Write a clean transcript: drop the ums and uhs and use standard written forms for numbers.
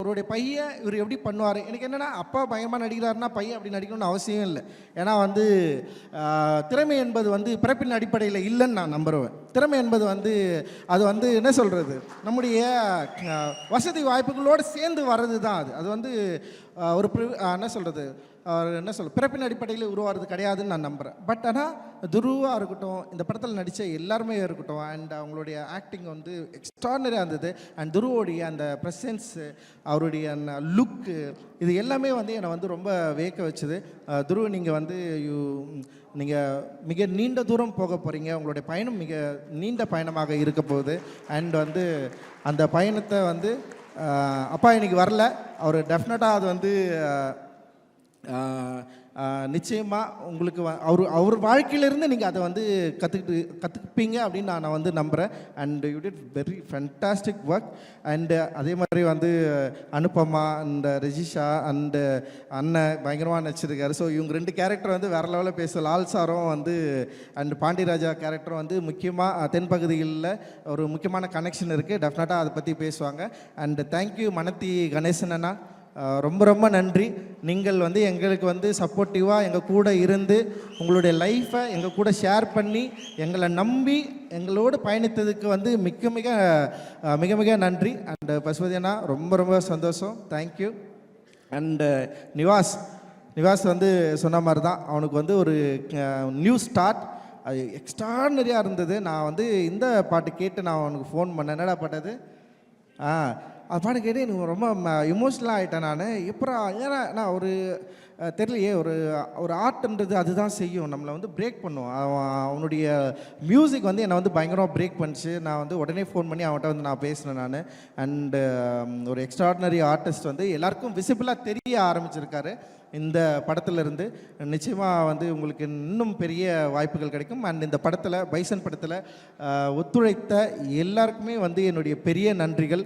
அவருடைய பையன் இவர் எப்படி பண்ணுவார். எனக்கு என்னென்னா அப்பா பயங்கரமாக நடிக்கிறாருன்னா பையன் அப்படி நடிக்கணும்னு அவசியம் இல்லை. ஏன்னா வந்து திறமை என்பது வந்து பிறப்பின் அடிப்படையில் இல்லைன்னு நான் நம்புகிறேன். திறமை என்பது வந்து அது வந்து என்ன சொல்கிறது, நம்முடைய வசதி வாய்ப்புகளோடு சேர்ந்து வர்றது தான். அது வந்து ஒரு என்ன சொல்கிறது பிறப்பின் அடிப்படையில் உருவாகிறது கிடையாதுன்னு நான் நம்புகிறேன். பட் ஆனால் துருவாக இருக்கட்டும், இந்த படத்தில் நடித்த எல்லாருமே இருக்கட்டும், அண்ட் அவங்களுடைய ஆக்டிங் வந்து எக்ஸ்ட்ரானரியாக இருந்தது. அண்ட் துருவோடைய அந்த ப்ரெசன்ஸு, அவருடைய லுக்கு, இது எல்லாமே வந்து என்னை வந்து ரொம்ப வியக்க வச்சுது. துருவ நீங்கள் வந்து நீங்கள் மிக நீண்ட தூரம் போக போகிறீங்க. உங்களுடைய பயணம் மிக நீண்ட பயணமாக இருக்க போகுது. அண்ட் வந்து அந்த பயணத்தை வந்து அப்பா இன்னைக்கு வரல, அவர் டெஃபினட்டாக அது வந்து நிச்சயமாக உங்களுக்கு அவர் வாழ்க்கையிலேருந்து நீங்கள் அதை வந்து கற்றுப்பீங்க அப்படின்னு நான் வந்து நம்புகிறேன். And you did very fantastic work. And அதே மாதிரி வந்து அனுபமா அண்ட் ரெஜிஷா அண்டு அண்ணன் பயங்கரமாக நடிச்சிருக்காரு. ஸோ இவங்க 2 கேரக்டர் வந்து வேறு லெவலில் பேச, லால் சாரும் வந்து அண்ட் பாண்டியராஜா கேரக்டரும் வந்து முக்கியமாக தென்பகுதிகளில் ஒரு முக்கியமான கனெக்ஷன் இருக்குது. டெஃபினட்டாக அதை பற்றி பேசுவாங்க. அண்டு தேங்க்யூ மனத்தி கணேசன் அண்ணா, ரொம்ப ரொம்ப நன்றி. நீங்கள் வந்து எங்களுக்கு வந்து சப்போர்ட்டிவாக எங்கள் கூட இருந்து உங்களுடைய லைஃப்பை எங்கள் கூட ஷேர் பண்ணி எங்களை நம்பி எங்களோடு பயணித்ததுக்கு வந்து மிக மிக மிக மிக நன்றி. அண்டு பசுபதி அண்ணா ரொம்ப ரொம்ப சந்தோஷம், தேங்க்யூ. அண்டு நிவாஸ் வந்து சொன்ன மாதிரி தான், அவனுக்கு வந்து ஒரு நியூ ஸ்டார்ட், அது எக்ஸ்ட்ரானரியாக இருந்தது. நான் வந்து இந்த பாட்டு கேட்டு நான் அவனுக்கு ஃபோன் பண்ணேன், என்னடா பாட்டது அது பாட்டு கேட்டு எனக்கு ரொம்ப இமோஷ்னலாக ஆகிட்டேன் நான். எப்பறம் ஏன்னா நான் ஒரு தெரியலையே, ஒரு ஆர்ட்ன்றது அதுதான் செய்யும், நம்மளை வந்து பிரேக் பண்ணும். அவனுடைய மியூசிக் வந்து என்னை வந்து பயங்கரமாக பிரேக் பண்ணிச்சு. நான் வந்து உடனே ஃபோன் பண்ணி அவன்கிட்ட வந்து நான் பேசினேன் நான். அண்டு ஒரு எக்ஸ்ட்ராடினரி ஆர்டிஸ்ட் வந்து எல்லாருக்கும் விசிபிளாக தெரிய ஆரம்பிச்சிருக்காரு இந்த படத்துலேருந்து. நிச்சயமாக வந்து உங்களுக்கு இன்னும் பெரிய வாய்ப்புகள் கிடைக்கும். அண்ட் இந்த படத்தில் பைசன் படத்தில் ஒத்துழைத்த எல்லாருக்குமே வந்து என்னுடைய பெரிய நன்றிகள்.